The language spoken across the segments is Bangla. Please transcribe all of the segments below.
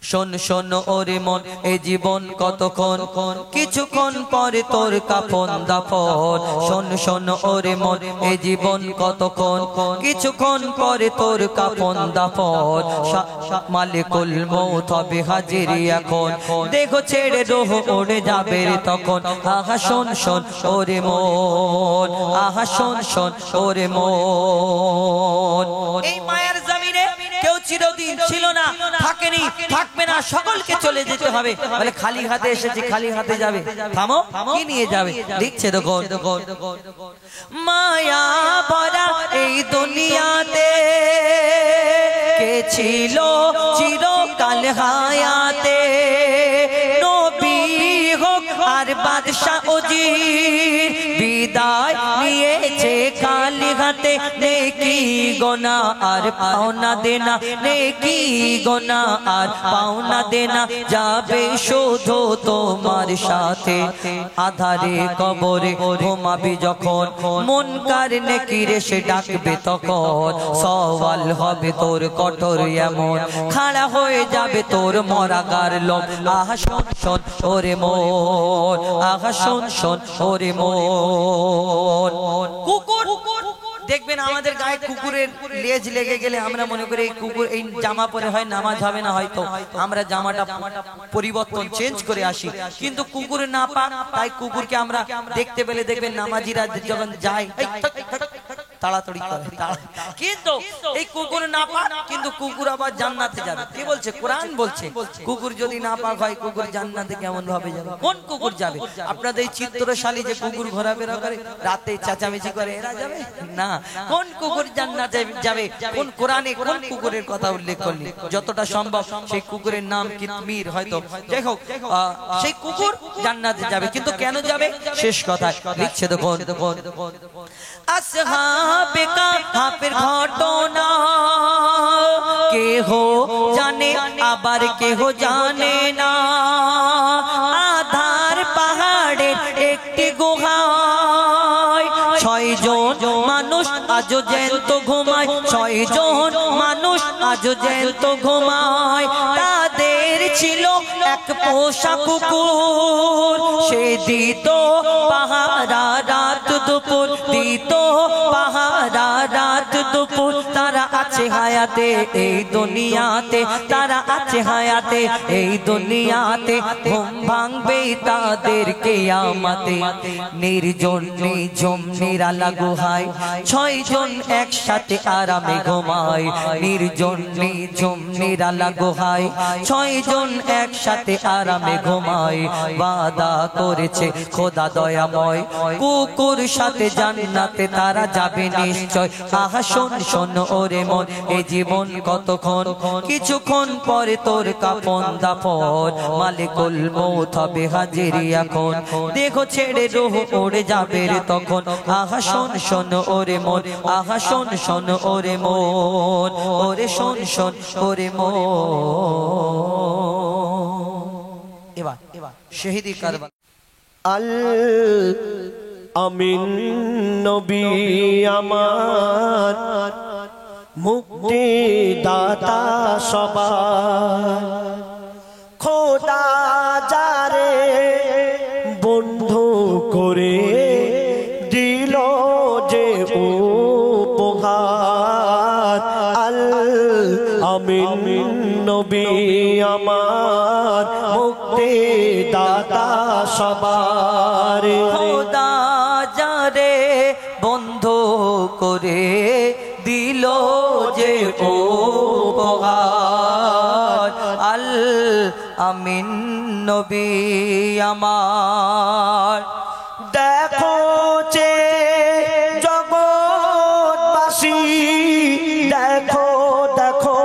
শোন শোন ওরে মন এ জীবন কতক্ষণ কিছুক্ষণ পরে তোর কাফন দাফন শোন শোন ওরে মন এ জীবন কতক্ষণ কিছুক্ষণ পরে তোর কাফন দাফন মালিকুল মউত হবে হাজির এখন দেখো ছেড়ে রোহ ওড়ে যাবে রে তখন আহা শোন শোন ওরে মন আহা শোন শোন ওরে মন এই মায়ের জমিনে কেউ চিরদিন ছিল না থাকেনি থাকবে না সকলকে চলে যেতে হবে বলে খালি হাতে এসেছে খালি হাতে যাবে থামো কি নিয়ে যাবে লিখছে দেখো মায়া ভরা এই দুনিয়াতে কে ছিল চিরকাল হায়াতে নবী হোক আর বাদশা উজির বিদায় নিয়েছে খালি হাতে নেকি গোনাহ আর পাওনা দেনা নেকি গোনাহ আর পাওনা দেনা যাবে শুধু তোমার সাথে আধারে কবরে ঘুমাবি যখন মুনকার নেকির এসে ডাকবে তখন সওয়াল হবে তোর কঠোর এমন খাড়া হয়ে যাবে তোর মরাগার লোক আহা শোন শোন ওরে মন আহা শোন শোন ওরে মন কুকুর দেখবেন আমাদের গায়ে কুকুরের লেজ লেগে গেলে আমরা মনে করি এই কুকুর এই জামা পরে হয় নামাজ হবে না হয়তো আমরা জামাটা পরিবর্তন চেঞ্জ করে আসি কিন্তু কুকুর না পাক তাই কুকুরকে আমরা দেখতে পেলে দেখবেন নামাজিরা যখন যায় তাড়াতাড়ি করে কিন্তু এই কুকুর না পাক কিন্তু কুকুর আবার জান্নাতে যাবে কি বলছে কোরআন বলছে কুকুর যদি না পাক হয় কুকুর জান্নাতে কেমন ভাবে যাবে কোন কুকুর যাবে আপনাদের এই চিত্রশালী যে কুকুর ঘোরাফেরা করে রাতে চেঁচামেচি করে এরা যাবে না কোন কুকুর জান্নাতে যাবে কোন কোরআনে কোন কুকুরের কথা উল্লেখ করলি যতটা সম্ভব সেই কুকুরের নাম কিতমির হয়তো যাই হোক সেই কুকুর জান্নাতে যাবে কিন্তু কেন যাবে শেষ কথা লিখছে দেখুন আসহাবে কাফের ঘটনা কেহ জানে আবার কেহ জানে না আধার পাহাড়ের একটি গুহায় 6 জন মানুষ আজ জ্যান্ত ঘুমায় 6 জন মানুষ আজ জ্যান্ত ঘুমায় তাদের ছিল এক পোষা কুকুর সে দিত পাহারা রাত দুপুর দিত পাহারা রাত দুপুর তারা আছে হায়াতে এই দুনিয়াতে তারা আছে হায়াতে এই দুনিয়াতে ঘুম ভাঙবে তাদের কিয়ামতে নির্জন নিঝুম নিরালা গুহায় 6 জন একসাথে আরামে ঘুমায় নির্জন নিঝুম নিরালা গুহায় 6 জন একসাথে আরামে ঘুমায় ওয়াদা করেছে খোদা দয়াময় কুকুর সাথে জান্নাতে তারা যাবে নিশ্চয় আহা শোন শোন ওরে মন এই জীবন কতক্ষণ কিছুক্ষণ পরে তোর কাফন দাফন মালিকুল মউত হবে হাজির এখন দেখো ছেড়ে রূহ উড়ে যাবে রে তখন আহা শোন শোন ওরে মন আহা শোন শোন ওরে মন ওরে শোন শোন ওরে মন এবার শহীদি কারবালা আল আমিন নবী আমার মুক্তি দাতা সবার খোদা যারে বন্ধু করে দিল যে উপহার আল আমিন নবী আমার মুক্তি দাতা সবার খোদা যারে বন্ধু করে দিল যে উপহার আল আমিন নবী আমার দেখো যে জগৎবাসী দেখো দেখো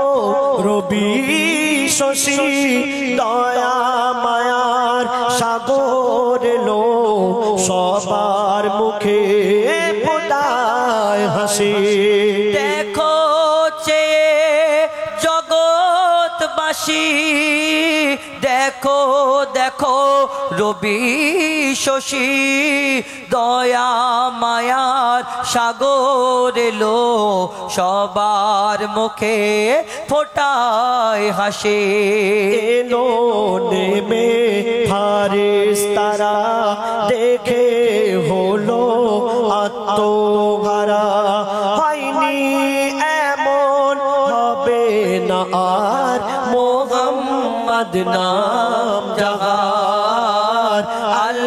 রবি শশী দয়া মায়ার সাগর লো সবার মুখে ফোটায় হাসি দেখো যে জগৎ বাসি দেখো দেখো রবি শশী দয়া মায়ার সাগর এলো সবার মুখে ফোটায় হাসি এলো নেমে ফারিস্তারা দেখে হলো আত্মহারা হয়নি এমন হবে না আর মোহাম্মদ নাম জাহার আল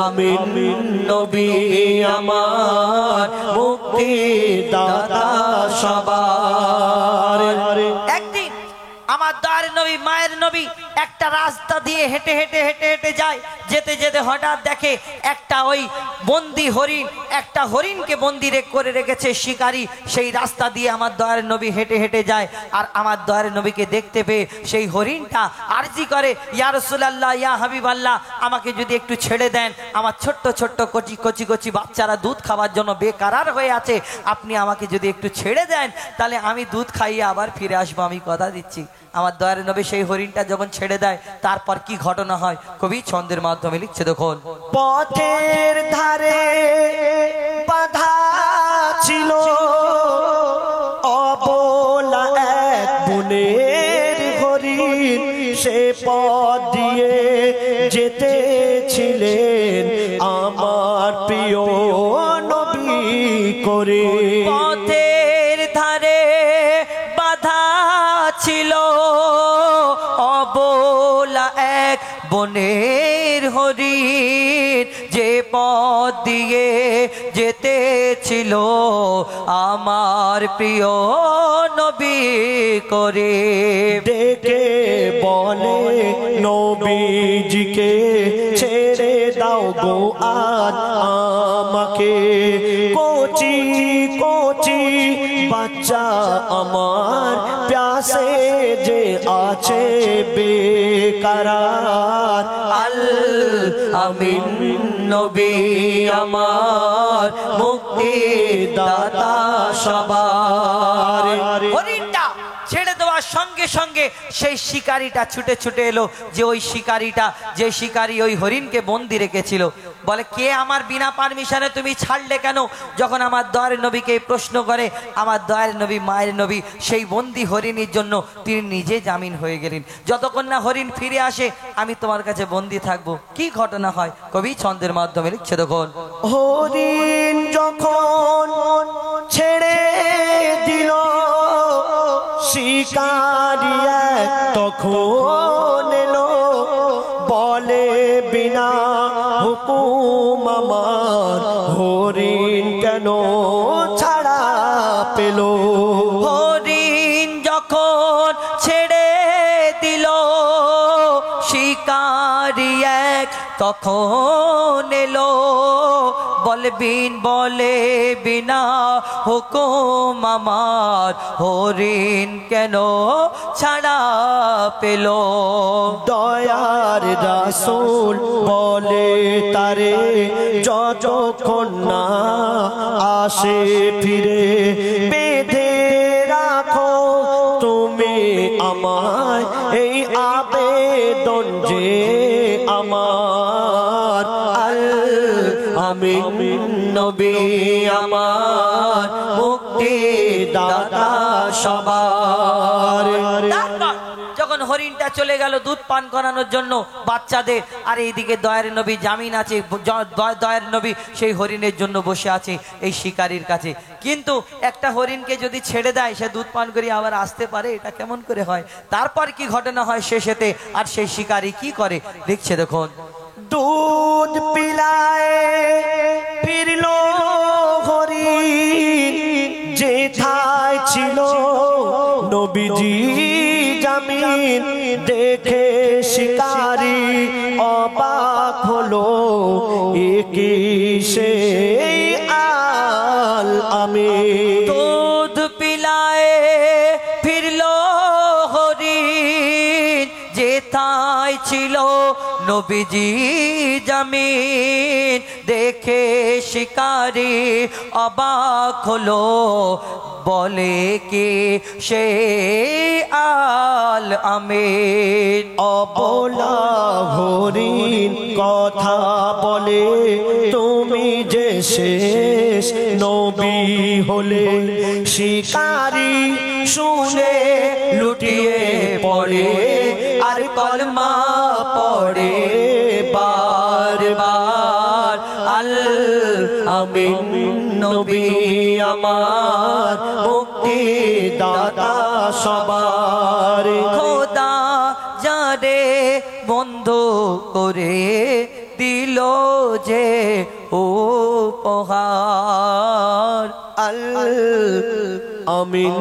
আমিন নবী আমার মুক্তি দাতা সবার একদিন আমার দয়ার নবী মায়ের নবী একটা রাস্তা দিয়ে হেঁটে হেঁটে হেঁটে হেঁটে যায় যেতে যেতে হঠাৎ দেখে একটা ওই বন্দি হরিণ একটা হরিণকে বন্দি করে রেখেছে শিকারী সেই রাস্তা দিয়ে আমার দয়ার নবী হেঁটে হেঁটে যায় আর আমার দয়ার নবীকে দেখতে পেয়ে সেই হরিণটা আরজি করে ইয়া রাসূলুল্লাহ ইয়া হাবিবাল্লাহ আমাকে যদি একটু ছেড়ে দেন আমার ছোট্ট ছোট্ট কচি কচি কচি বাচ্চারা দুধ খাওয়ার জন্য বেকারার হয়ে আছে আপনি আমাকে যদি একটু ছেড়ে দেন তাহলে আমি দুধ খাইয়ে আবার ফিরে আসবো আমি কথা দিচ্ছি আমার দয়ার নবী সেই হরিণটা যখন ছেড়ে দেয় তারপর কি ঘটনা হয় কবি ছন্দের মাধ্যমে লিখছে দেখুন পথের ধারে বাঁধা ছিল অবলা এক বনের হরিণ সে পথ দিয়ে যেতেছিলেন আমার প্রিয় নবী করে পথের ধারে বাঁধা ছিল অবলা এক বনের হরিণ যে পথ দিয়ে যেতেছিল আমার প্রিয় নবী করে ডেকে বলে নবীজিকে ছেড়ে দাও গো আজ আমাকে কোচি কোচি বাচ্চা আমার প্যাসে যে আছে বেকারার আল আমিন নবী আমার মুক্তি দাতা সবার হরিণটা ছেড়ে দেওয়ার সঙ্গে সঙ্গে সেই শিকারীটা ছুটে ছুটে এলো যে ওই শিকারীটা যে শিকারী ওই হরিণকে বন্দি রেখেছিল বলে কে আমার বিনা পারমিশনে তুমি ছাড়লে কেন যখন আমার দয়ার নবীকে প্রশ্ন করে আমার দয়ার নবী মায়ের নবী সেই বন্দি হরিণীর জন্য তিনি নিজে জামিন হয়ে গেলেন যতক্ষণ না হরিণ ফিরে আসে আমি তোমার কাছে বন্দি থাকবো কি ঘটনা হয় কবি ছন্দের মাধ্যমে লিখছে দেখুন হরিণ যখন ছেড়ে দিল শিকারি তখন এলো বলে বিনা হুকুম আমার হরিণ কেন ছাড়া পেল হরিণ যখন ছেড়ে দিল শিকারি এক তখন এলো বলে বিনা হুকুম আমার হরিণ কেন ছাড়া পেল দয়ার রাসূল বলে তারে যতক্ষণ না আসে ফিরে বেঁধে রাখো তুমি আমায় এই আবেদন যে আমার আল আমিন নবী আমার মুক্তি দাতা সবার যখন হরিণটা চলে গেল দুধ পান করানোর জন্য বাচ্চাদের আর এইদিকে দয়ার নবী জামিন আছে দয়ার নবী সেই হরিণের জন্য বসে আছে এই শিকারীর কাছে কিন্তু একটা হরিণকে যদি ছেড়ে দেয় সে দুধ পান করে আবার আসতে পারে এটা কেমন করে হয় তারপর কি ঘটনা হয় শেষেতে আর সেই শিকারী কি করে দেখছে দেখুন दूध पिलाए फिरलो हरिण जेठाय छिलो नबीजी जमीन देखे शिकारी अबाक हलो एकी से आल आमीन दूध पिलाए फिरलो हरिण जेठाय छिलो नबीजी जमीन देखे शिकारी अबाक हलो বলে কে সে আল আমিন। অবলা হরিণ কথা বলে তুমি যে শেষ নবী হলে, শিকারি শুনে লুটিয়ে পড়ে আর কলমা পড়ে বারবার। আল আমিন নবী আমার মুক্তি দাতা সবার। খোদা যারে বন্ধ করে দিল যে উপহার। আল আমিন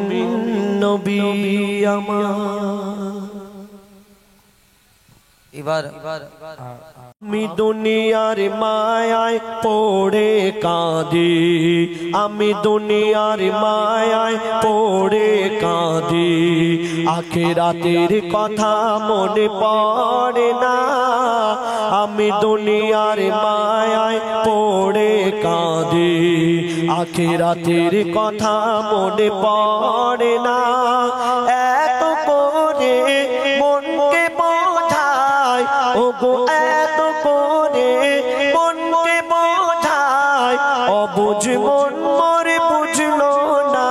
নবী আমার। এবার আমি দুনিয়ার মায়ায় পড়ে কাঁদি, আমি দুনিয়ার মায়ায় পড়ে কাঁদি, আখিরাতের কথা মনে পড়ে না। আমি দুনিয়ার মায়ায় পড়ে কাঁদি, আখিরাতের কথা মনে পড়ে না। এত করে মনকে বোঝায় ওগো, এত করে মনকে বোঝায়, অবুঝ মন মরে বুঝলো না।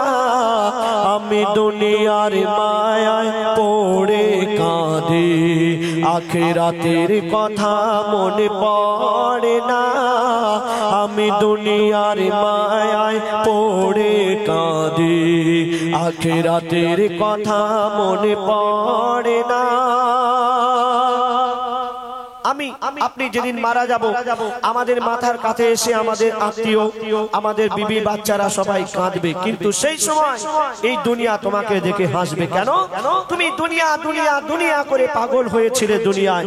আমি দুনিয়ার মায়ায় পড়ে কাঁদি, আখিরাতের কথা মনে পড়ে না। আমি দুনিয়ার মায়ায় পড়ে কাঁদি, আখিরাতের কথা মনে পড়ে না। আপনি যেদিন মারা যাব, আমাদের মাথার কাছে এসে আমাদের আত্মীয়, আমাদের বিবি বাচ্চারা সবাই কাঁদবে, কিন্তু সেই সময় এই দুনিয়া তোমাকে দেখে হাসবে। কেন? তুমি দুনিয়া দুনিয়া দুনিয়া করে পাগল হয়েছিলে দুনিয়ায়,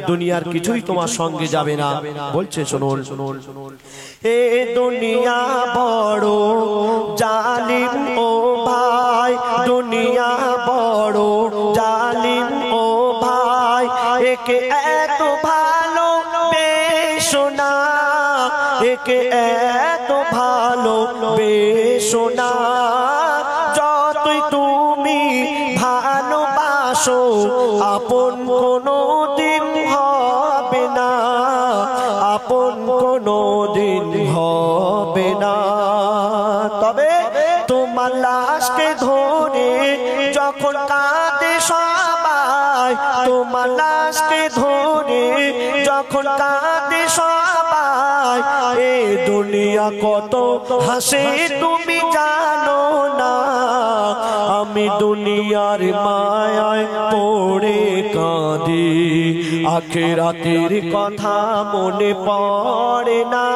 দুনিয়ার কিছুই তোমার সঙ্গে যাবে না। বলছে শুনুন, এ দুনিয়া বড় জালিম ও ভাই, দুনিয়া বড় জালিম ও ভাই, একে এত ভালো বেশো না, একে এত ভালো বেশো না। যতই তুমি ভালোবাসো আপন কোনো দিন হবে না, আপন কোনো দিন হবে না। তবে তোমার লাশকে ধরে যখন কাঁদে সবাই, তোমার লাশকে ধরে যখন কাঁদে সবাই, এ দুনিয়া কত হাসে তুমি জানো না। আমি দুনিয়ার মায়ায় পড়ে কাঁদি, আখিরাতের কথা মনে পড়ে না।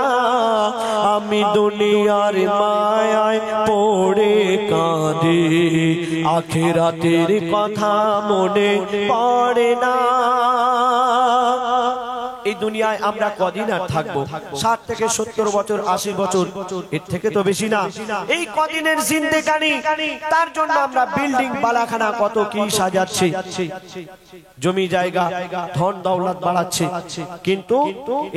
আমি দুনিয়ার মায়ায় পড়ে কাঁদি, আখিরাতের কথা মনে পড়ে না। এই দুনিয়ায় আমরা কদিন আর থাকবো? 60 থেকে 70 বছর, 80 বছর, এর থেকে তো বেশি না। এই কদিনের জিন্দেগানি, তার জন্য আমরা বিল্ডিং বালাখানা কত কি সাজাচ্ছি, জমি জায়গা ধন দৌলত বাড়াচ্ছে, কিন্তু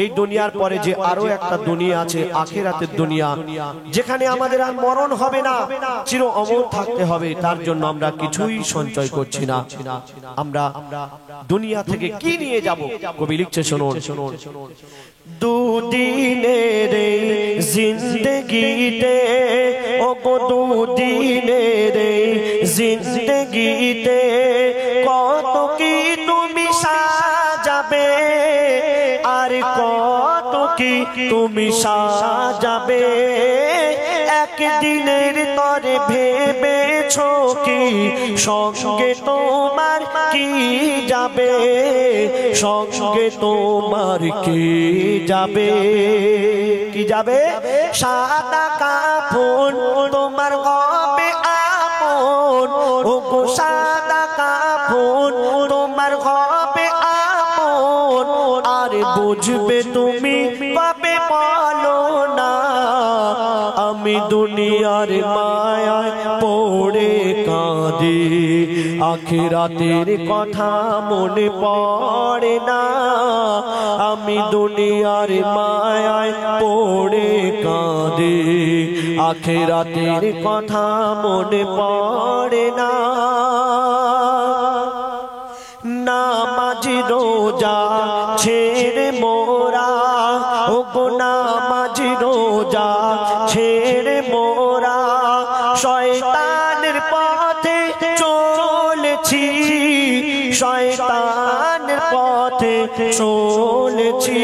এই দুনিয়ার পরে যে আরো একটা দুনিয়া আছে, আখিরাতের দুনিয়া, যেখানে আমাদের আর মরণ হবে না, চির অমর থাকতে হবে, তার জন্য আমরা কিছুই সঞ্চয় করছি না। আমরা দুনিয়া থেকে কি নিয়ে যাব? কবি লিখছে শুনুন, দুদিনের জিন্দগিতে, ও গো দুদিনের জিন্দগিতে, কত কি তুমি সাজাবে, আর কত কি তুমি সাজাবে। একদিনের তরে ভেবেছো কি সঙ্গে তোমার কি যাবে, সঙ্গে তোমার কি যাবে, কি যাবে? সাদা কাফন তোমার হবে আপন, ও গো সাদা কাফন তোমার হবে আপন, আর বুঝবে তুমি পাবে বলো না। আমি দুনিয়ার মায়ায় পড়ে কাঁদি, আখিরাতের কথা মনে পড়ে না আমি দুনিয়ার মায়ায় পড়ে কাঁদি আখিরাতের কথা মনে পড়ে না নামাজ রোজা ছেড়ে মোরা ও গো নামাজ রোজা ছেড়ে মোরা শয়তানের পথে চলেছি শয়তানের পথে চলেছি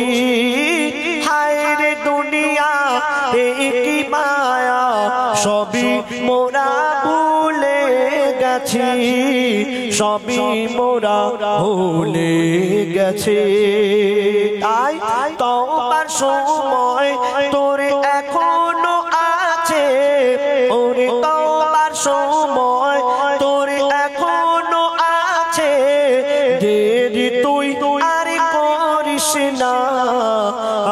হায় রে দুনিয়া কি মায়া সবই মোরা ভুলে গেছি সবই মোরা ভুলে গেছে তাই তওবার সময় তোর এখনো আছে ওরে তওবার সময় তোর এখনো আছে দেরি তুই আর করিস না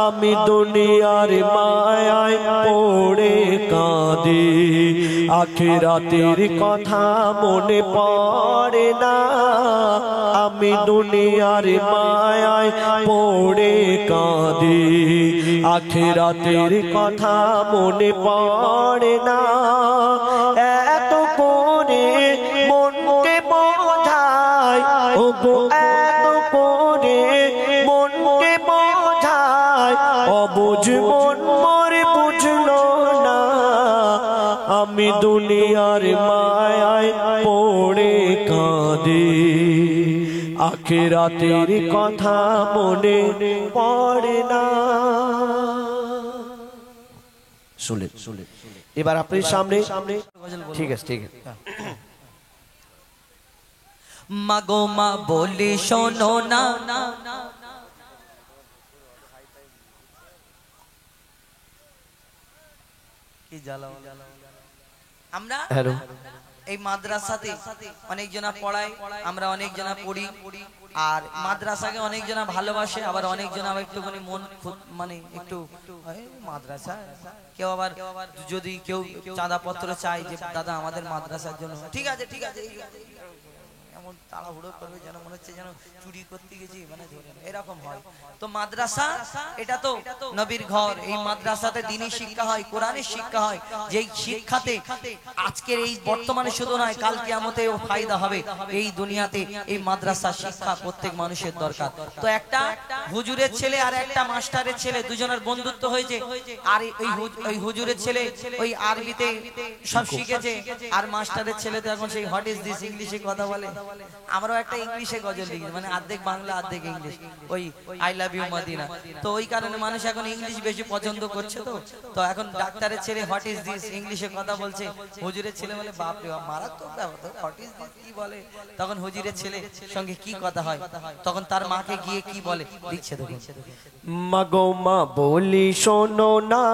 আমি দুনিয়ার মায়ায় পড়ে কাঁদি আখিরাতের কথা মনে পড়ে না আমি দুনিয়ার মায়ায় পড়ে কাঁদি আখিরাতের কথা মনে পড়ে না এত করে মনকে বোঝায় ও গো এত করে মনকে বোঝায় অবুঝ মন মরে বুঝলো না আমি দুনিয়ার মায়ায় পড়ে কাঁদি আখিরাতের কথা মনে পড়ে না শুনে এবার আপনার সামনে ঠিক আছে মাগো মা বলি শোনো না কি জ্বালা আমরা এই মাদ্রাসাতে অনেক জনা পড়াই আমরা অনেক জনা পড়ি আর মাদ্রাসাকে অনেক জনা ভালোবাসে আবার অনেক জনা একটুখানি মন মানে একটু মাদ্রাসা কেউ আবার যদি কেউ চাঁদা পত্র চায় যে দাদা আমাদের মাদ্রাসার জন্য ঠিক আছে এমন তাড়াহুড়ো করবে যেন মনে হচ্ছে যেন চুরি করতে গেছি মানে এরকম হয় তো মাদ্রাসা এটা তো নবীর ঘর এই মাদ্রাসাতে দ্বীনি শিক্ষা হয় কোরআনের শিক্ষা হয় যেই শিক্ষাতে আজকের এই বর্তমানে শুধু নয় কাল কিয়ামতেও ফায়দা হবে এই দুনিয়াতে এই মাদ্রাসা শিক্ষা প্রত্যেক মানুষের দরকার তো একটা হুজুরের ছেলে আর একটা মাস্টারের ছেলে দুজনের বন্ধুত্ব হয়েছে আর ওই হুজুরের ছেলে ওই আরবিতে সব শিখেছে আর মাস্টারের ছেলে তো এখন সেই হোয়াট ইজ দিস ইংলিশে কথা বলে আমরাও একটা ইংলিশে গজল লিখি মানে অর্ধেক বাংলা অর্ধেক ইংলিশ ওই আই লাভ ইউ মদিনা তো ওই কারণে মানুষ এখন ইংলিশ বেশি পছন্দ করছে তো এখন ডাক্তারের ছেলে হোয়াট ইজ দিস ইংলিশে কথা বলছে হুজুরের ছেলে বলে বাপ রে বাপ মারাত্মক ব্যাপার হোয়াট ইজ দিস কি বলে তখন হুজুরের ছেলে সঙ্গে কি কথা হয় তখন তার মাকে গিয়ে কি বলে লিখছে দেখুন মাগো মা বলি শোনো না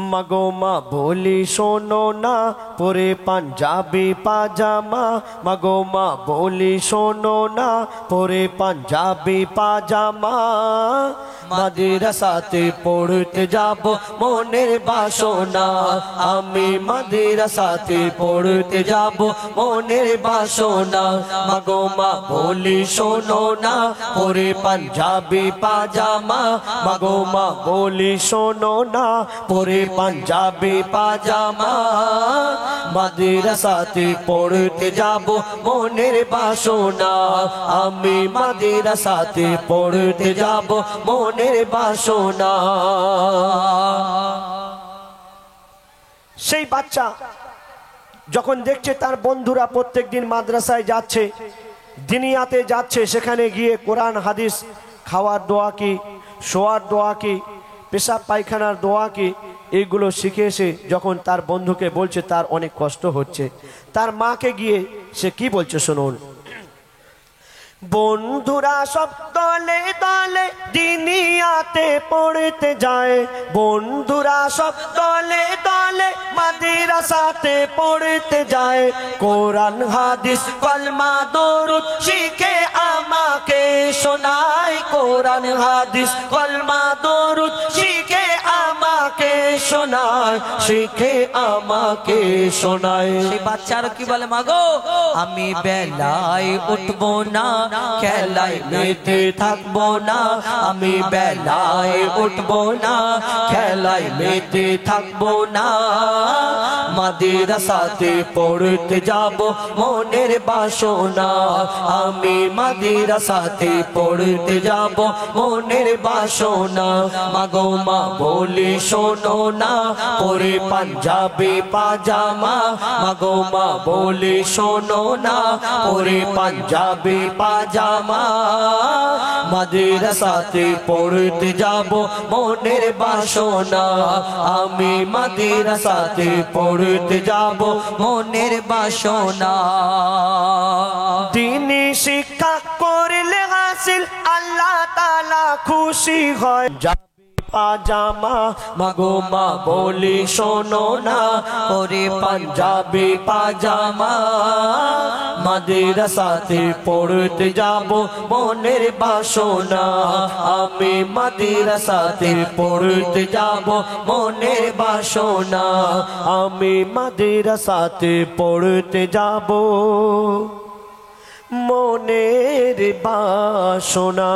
মাগো মা বলি শোনো না পরে পাঞ্জাবি পাজামা মাগো মা বলি শোনো না পরে পাঞ্জাবি পাজামা মাদ্রাসাতে পড়তে যাব মনের বাসনা আমি মাদ্রাসাতে পড়তে যাব মনের বাসনা মাগো মা বলি শোনো না পরে পাঞ্জাবি পাজামা মাগো মা বলি শোনো না পরে পাঞ্জাবি পাজামা মাদ্রাসাতে পড়তে যাব মনের বাসনা আমি মাদ্রাসাতে পড়তে যাব মনের বাসনা সেই বাচ্চা যখন দেখছে তার বন্ধুরা প্রত্যেকদিন মাদ্রাসায় যাচ্ছে দিনিয়াতে যাচ্ছে সেখানে গিয়ে কোরআন হাদিস খাওয়ার দোয়া কি শোয়ার দোয়া কি পেশাব পায়খানার দোয়া কি এইগুলো শিখে এসে যখন তার বন্ধুকে বলছে তার অনেক কষ্ট হচ্ছে তার মাকে গিয়ে সে কি বলছে শুনুন বন্ধুরা সব দলে দলে দিনিয়াতে পড়তে যায় বন্ধুরা সব দলে দলে মাদ্রাসাতে পড়তে যায় কোরআন হাদিস কলমা দরুদ শিখে আমাকে শোনায় কোরআন হাদিস কলমা দরুদ শিখে আমাকে শোনায় শিখে আমাকে শোনায়। সেই বাচ্চার কি বলে মাগো, আমি বেলায় উঠবো না, খেলায় মেতে থাকবো না, আমি বেলায় উঠবো না, খেলায় মেতে থাকবো না, মাদ্রাসাতে পড়তে যাব মনের বাসনা, আমি মাদ্রাসাতে পড়তে যাব মনের বাসনা। মাগো মা বলি শোনো না, পরে পাঞ্জাবি পাজামা, মাগো মা বলি শোনো না, পরে পাঞ্জাবি পাজামা, মাদ্রাসাতে পড়তে যাব মনের বাসনা, আমি মাদ্রাসাতে পড়তে যাব মনের বাসনা। দিনী শিক্ষা করলে হাসিল আল্লাহ তাআলা খুশি হয়। পাজামা মাগো মা বলি শোনো না, পরে পাঞ্জাবি পাজামা, মাদ্রাসাতে পড়তে যাব মনের বাসনা, আমি মাদ্রাসাতে পড়তে যাব মনের বাসনা, আমি মাদ্রাসাতে পড়তে যাব মনের বাসনা।